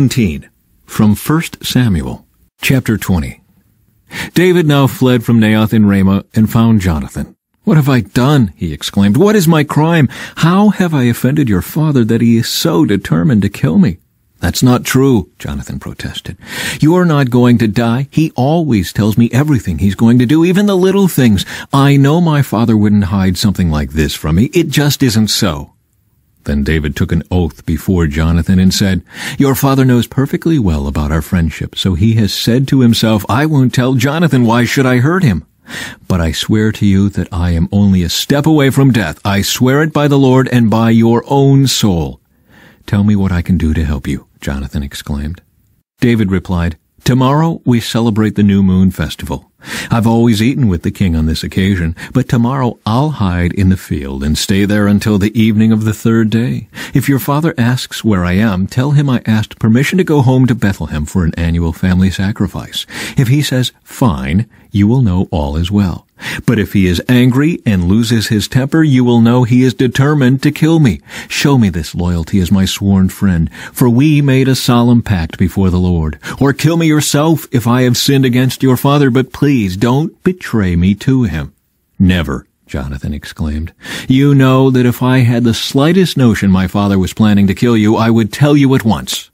17. From 1 Samuel, chapter 20. David now fled from Naioth in Ramah and found Jonathan. "What have I done?" he exclaimed. "What is my crime? How have I offended your father that he is so determined to kill me?" "That's not true," Jonathan protested. "You are not going to die. He always tells me everything he's going to do, even the little things. I know my father wouldn't hide something like this from me. It just isn't so." Then David took an oath before Jonathan and said, "Your father knows perfectly well about our friendship, so he has said to himself, 'I won't tell Jonathan. Why should I hurt him?' But I swear to you that I am only a step away from death. I swear it by the Lord and by your own soul." "Tell me what I can do to help you," Jonathan exclaimed. David replied, "Tomorrow we celebrate the new moon festival. I've always eaten with the king on this occasion, but tomorrow I'll hide in the field and stay there until the evening of the third day. If your father asks where I am, tell him I asked permission to go home to Bethlehem for an annual family sacrifice. If he says, 'Fine,' you will know all is well. But if he is angry and loses his temper, you will know he is determined to kill me. Show me this loyalty as my sworn friend, for we made a solemn pact before the Lord. Or kill me yourself if I have sinned against your father, but please don't betray me to him." "Never," Jonathan exclaimed. "You know that if I had the slightest notion my father was planning to kill you, I would tell you at once."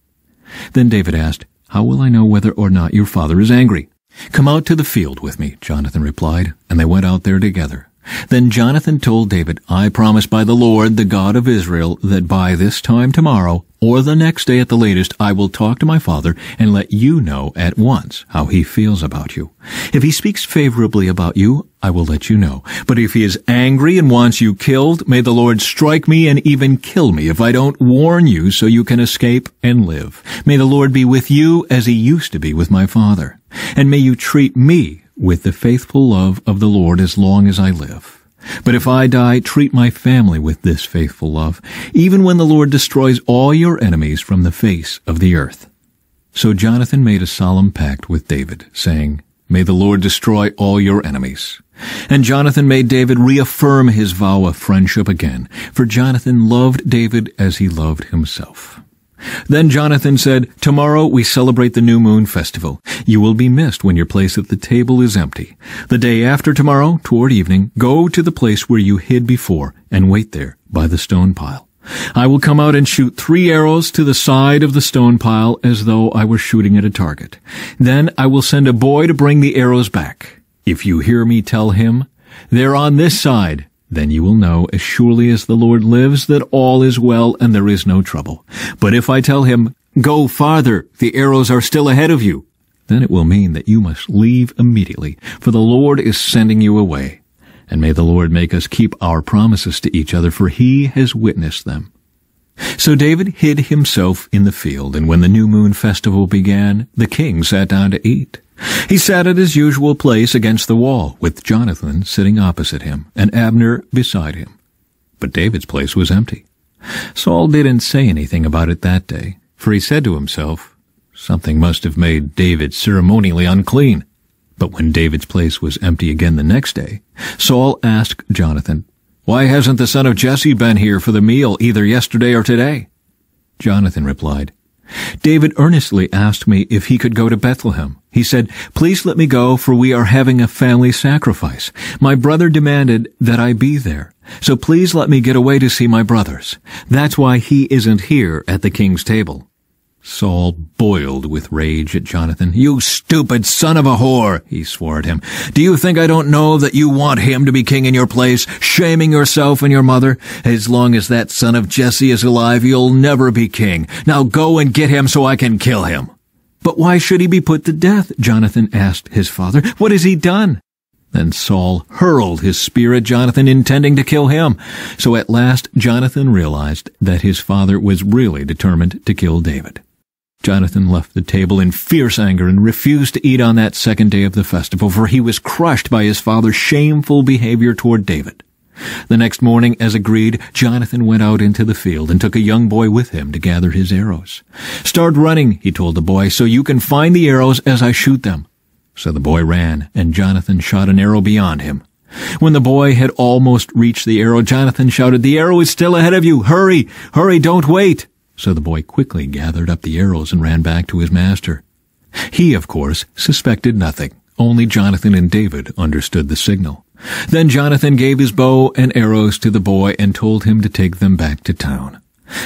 Then David asked, "How will I know whether or not your father is angry?" "Come out to the field with me," Jonathan replied, and they went out there together. Then Jonathan told David, "I promise by the Lord, the God of Israel, that by this time tomorrow, or the next day at the latest, I will talk to my father and let you know at once how he feels about you. If he speaks favorably about you, I will let you know. But if he is angry and wants you killed, may the Lord strike me and even kill me if I don't warn you so you can escape and live. May the Lord be with you as he used to be with my father. And may you treat me with the faithful love of the Lord as long as I live. But if I die, treat my family with this faithful love, even when the Lord destroys all your enemies from the face of the earth." So Jonathan made a solemn pact with David, saying, "May the Lord destroy all your enemies." And Jonathan made David reaffirm his vow of friendship again, for Jonathan loved David as he loved himself. Then Jonathan said, "Tomorrow we celebrate the new moon festival. You will be missed when your place at the table is empty. The day after tomorrow, toward evening, go to the place where you hid before and wait there by the stone pile. I will come out and shoot 3 arrows to the side of the stone pile as though I were shooting at a target. Then I will send a boy to bring the arrows back. If you hear me tell him, 'They're on this side,' then you will know, as surely as the Lord lives, that all is well and there is no trouble. But if I tell him, 'Go farther, the arrows are still ahead of you,' then it will mean that you must leave immediately, for the Lord is sending you away. And may the Lord make us keep our promises to each other, for he has witnessed them." So David hid himself in the field, and when the new moon festival began, the king sat down to eat. He sat at his usual place against the wall, with Jonathan sitting opposite him, and Abner beside him. But David's place was empty. Saul didn't say anything about it that day, for he said to himself, "Something must have made David ceremonially unclean." But when David's place was empty again the next day, Saul asked Jonathan, "Why hasn't the son of Jesse been here for the meal either yesterday or today?" Jonathan replied, "David earnestly asked me if he could go to Bethlehem. He said, 'Please let me go, for we are having a family sacrifice. My brother demanded that I be there, so please let me get away to see my brothers. That's why he isn't here at the king's table.'" Saul boiled with rage at Jonathan. "You stupid son of a whore," he swore at him. "Do you think I don't know that you want him to be king in your place, shaming yourself and your mother? As long as that son of Jesse is alive, you'll never be king. Now go and get him so I can kill him." "But why should he be put to death?" Jonathan asked his father. "What has he done?" Then Saul hurled his spear at Jonathan, intending to kill him. So at last Jonathan realized that his father was really determined to kill David. Jonathan left the table in fierce anger and refused to eat on that second day of the festival, for he was crushed by his father's shameful behavior toward David. The next morning, as agreed, Jonathan went out into the field and took a young boy with him to gather his arrows. "Start running," he told the boy, "so you can find the arrows as I shoot them." So the boy ran, and Jonathan shot an arrow beyond him. When the boy had almost reached the arrow, Jonathan shouted, "The arrow is still ahead of you! Hurry! Hurry, don't wait!" So the boy quickly gathered up the arrows and ran back to his master. He, of course, suspected nothing. Only Jonathan and David understood the signal. Then Jonathan gave his bow and arrows to the boy and told him to take them back to town.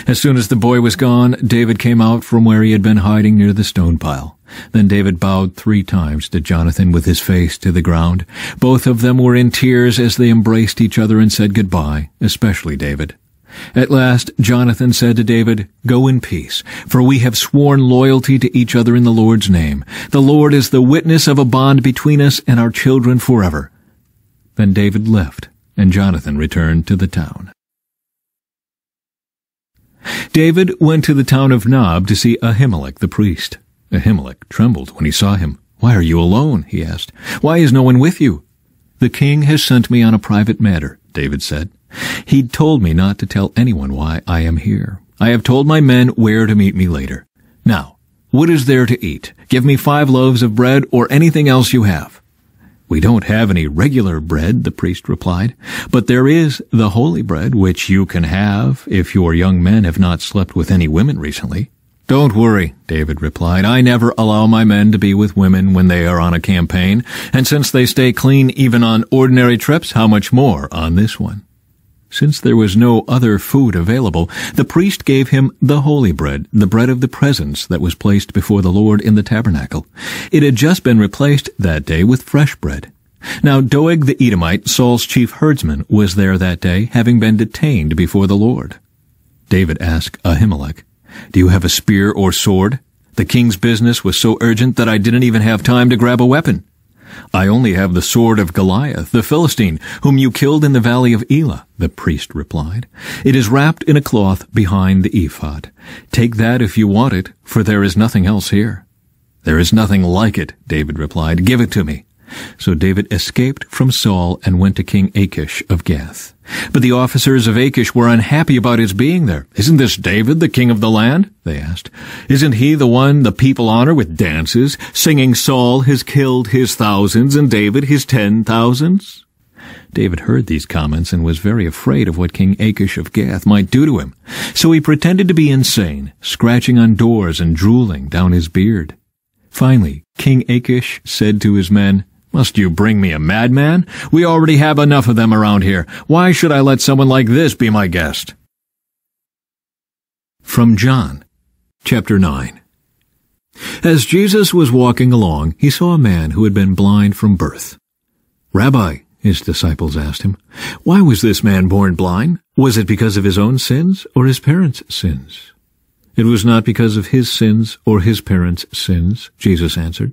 As soon as the boy was gone, David came out from where he had been hiding near the stone pile. Then David bowed 3 times to Jonathan with his face to the ground. Both of them were in tears as they embraced each other and said goodbye, especially David. At last Jonathan said to David, "Go in peace, for we have sworn loyalty to each other in the Lord's name. The Lord is the witness of a bond between us and our children forever." Then David left, and Jonathan returned to the town. David went to the town of Nob to see Ahimelech the priest. Ahimelech trembled when he saw him. "Why are you alone?" he asked. "Why is no one with you?" "The king has sent me on a private matter," David said. "He told me not to tell anyone why I am here. I have told my men where to meet me later. Now, what is there to eat? Give me 5 loaves of bread or anything else you have." "We don't have any regular bread," the priest replied, "but there is the holy bread, which you can have if your young men have not slept with any women recently." "Don't worry," David replied. "I never allow my men to be with women when they are on a campaign, and since they stay clean even on ordinary trips, how much more on this one?" Since there was no other food available, the priest gave him the holy bread, the bread of the presence that was placed before the Lord in the tabernacle. It had just been replaced that day with fresh bread. Now Doeg the Edomite, Saul's chief herdsman, was there that day, having been detained before the Lord. David asked Ahimelech, "Do you have a spear or sword? The king's business was so urgent that I didn't even have time to grab a weapon." "I only have the sword of Goliath, the Philistine, whom you killed in the valley of Elah," the priest replied. "It is wrapped in a cloth behind the ephod. Take that if you want it, for there is nothing else here." "There is nothing like it," David replied. "Give it to me." So David escaped from Saul and went to King Achish of Gath. But the officers of Achish were unhappy about his being there. "Isn't this David, the king of the land?" they asked. "Isn't he the one the people honor with dances, singing, 'Saul has killed his thousands and David his 10,000s'?" David heard these comments and was very afraid of what King Achish of Gath might do to him. So he pretended to be insane, scratching on doors and drooling down his beard. Finally, King Achish said to his men, "Must you bring me a madman? We already have enough of them around here. Why should I let someone like this be my guest?" From John, chapter 9. As Jesus was walking along, he saw a man who had been blind from birth. "Rabbi," his disciples asked him, "why was this man born blind? Was it because of his own sins or his parents' sins?" "It was not because of his sins or his parents' sins," Jesus answered.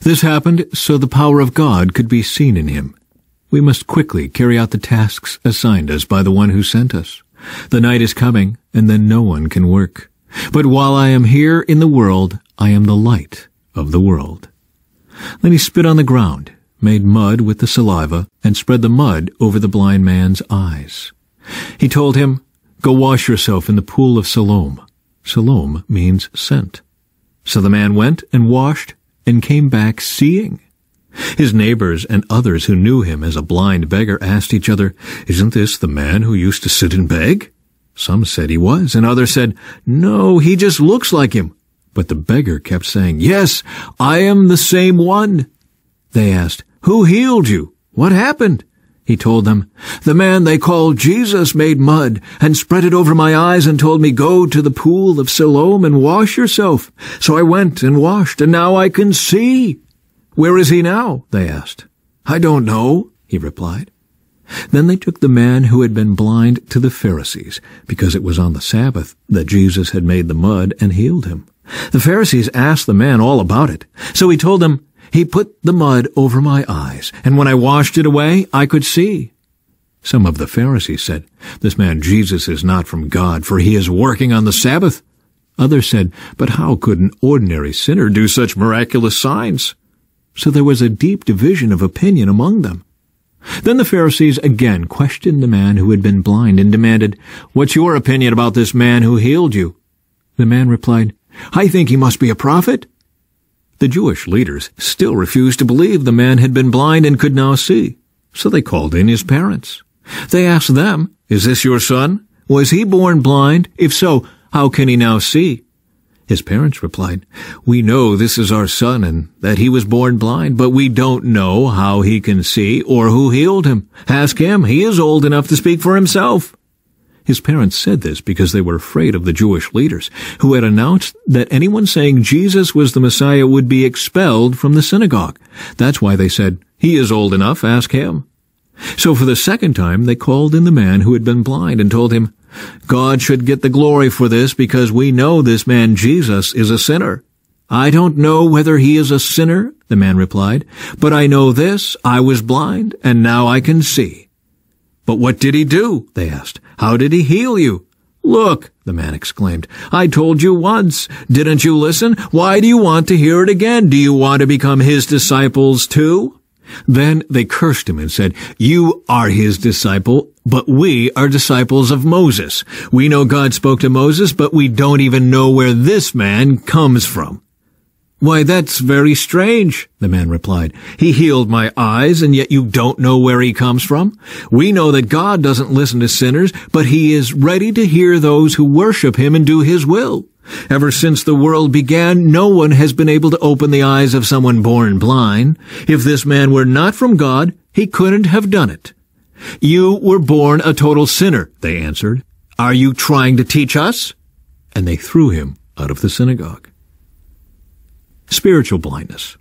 "This happened so the power of God could be seen in him. We must quickly carry out the tasks assigned us by the one who sent us. The night is coming, and then no one can work. But while I am here in the world, I am the light of the world." Then he spit on the ground, made mud with the saliva, and spread the mud over the blind man's eyes. He told him, "Go wash yourself in the pool of Siloam." Siloam means sent. So the man went and washed and came back seeing. His neighbors and others who knew him as a blind beggar asked each other, "Isn't this the man who used to sit and beg?" Some said he was, and others said, "No, he just looks like him." But the beggar kept saying, "Yes, I am the same one." They asked, "Who healed you? What happened?" He told them, "The man they called Jesus made mud and spread it over my eyes and told me, 'Go to the pool of Siloam and wash yourself.' So I went and washed, and now I can see." "Where is he now?" they asked. "I don't know," he replied. Then they took the man who had been blind to the Pharisees, because it was on the Sabbath that Jesus had made the mud and healed him. The Pharisees asked the man all about it. So he told them, "He put the mud over my eyes, and when I washed it away, I could see." Some of the Pharisees said, "This man Jesus is not from God, for he is working on the Sabbath." Others said, "But how could an ordinary sinner do such miraculous signs?" So there was a deep division of opinion among them. Then the Pharisees again questioned the man who had been blind and demanded, "What's your opinion about this man who healed you?" The man replied, "I think he must be a prophet." The Jewish leaders still refused to believe the man had been blind and could now see, so they called in his parents. They asked them, "Is this your son? Was he born blind? If so, How can he now see?" His parents replied, "We know this is our son and that he was born blind, but we don't know how he can see or who healed him. Ask him. He is old enough to speak for himself." His parents said this because they were afraid of the Jewish leaders, who had announced that anyone saying Jesus was the Messiah would be expelled from the synagogue. That's why they said, "He is old enough, ask him." So for the second time they called in the man who had been blind and told him, "God should get the glory for this because we know this man Jesus is a sinner." "I don't know whether he is a sinner," the man replied, "but I know this, I was blind, and now I can see." "But what did he do?" they asked. "How did he heal you?" "Look," the man exclaimed, "I told you once. Didn't you listen? Why do you want to hear it again? Do you want to become his disciples too?" Then they cursed him and said, "You are his disciple, but we are disciples of Moses. We know God spoke to Moses, but we don't even know where this man comes from." "Why, that's very strange," the man replied. "He healed my eyes, and yet you don't know where he comes from? We know that God doesn't listen to sinners, but he is ready to hear those who worship him and do his will. Ever since the world began, no one has been able to open the eyes of someone born blind. If this man were not from God, he couldn't have done it." "You were born a total sinner," they answered. "Are you trying to teach us?" And they threw him out of the synagogue. Spiritual blindness.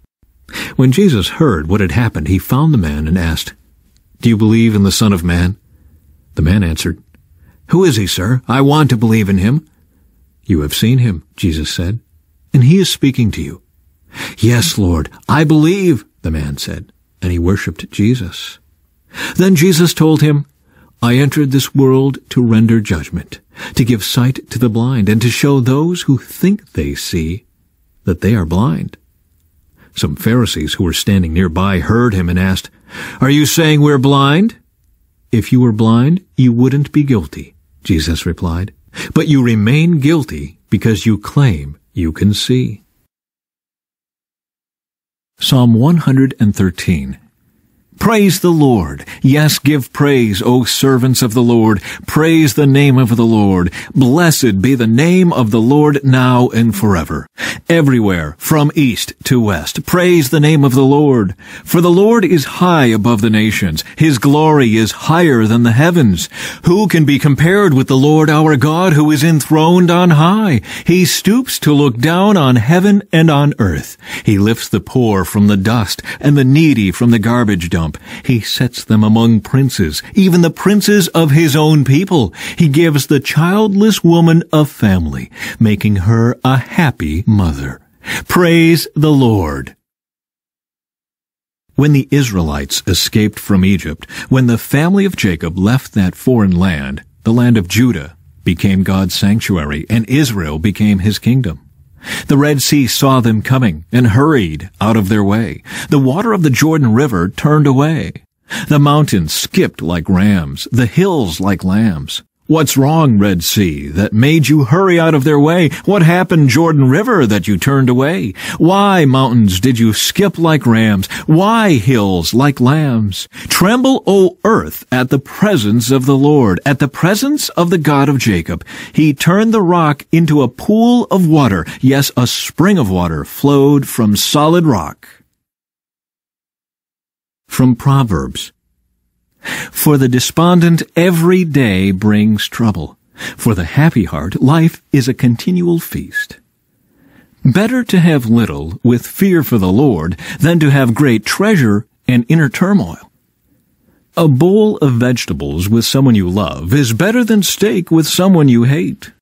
When Jesus heard what had happened, he found the man and asked, "Do you believe in the Son of Man?" The man answered, "Who is he, sir? I want to believe in him." "You have seen him," Jesus said, "and he is speaking to you." "Yes, Lord, I believe," the man said, and he worshipped Jesus. Then Jesus told him, "I entered this world to render judgment, to give sight to the blind, and to show those who think they see that they are blind." Some Pharisees who were standing nearby heard him and asked, "Are you saying we're blind?" "If you were blind, you wouldn't be guilty," Jesus replied. "But you remain guilty because you claim you can see." Psalm 113. Praise the Lord. Yes, give praise, O servants of the Lord. Praise the name of the Lord. Blessed be the name of the Lord now and forever. Everywhere, from east to west, praise the name of the Lord. For the Lord is high above the nations. His glory is higher than the heavens. Who can be compared with the Lord our God, who is enthroned on high? He stoops to look down on heaven and on earth. He lifts the poor from the dust and the needy from the garbage dump. He sets them among princes, even the princes of his own people. He gives the childless woman a family, making her a happy mother. Praise the Lord. When the Israelites escaped from Egypt, when the family of Jacob left that foreign land, the land of Judah became God's sanctuary, and Israel became his kingdom. The Red Sea saw them coming and hurried out of their way. The water of the Jordan River turned away. The mountains skipped like rams, the hills like lambs. What's wrong, Red Sea, that made you hurry out of their way? What happened, Jordan River, that you turned away? Why, mountains, did you skip like rams? Why, hills, like lambs? Tremble, O earth, at the presence of the Lord, at the presence of the God of Jacob. He turned the rock into a pool of water. Yes, a spring of water flowed from solid rock. From Proverbs. For the despondent every day brings trouble. For the happy heart life is a continual feast. Better to have little with fear for the Lord than to have great treasure and inner turmoil. A bowl of vegetables with someone you love is better than steak with someone you hate.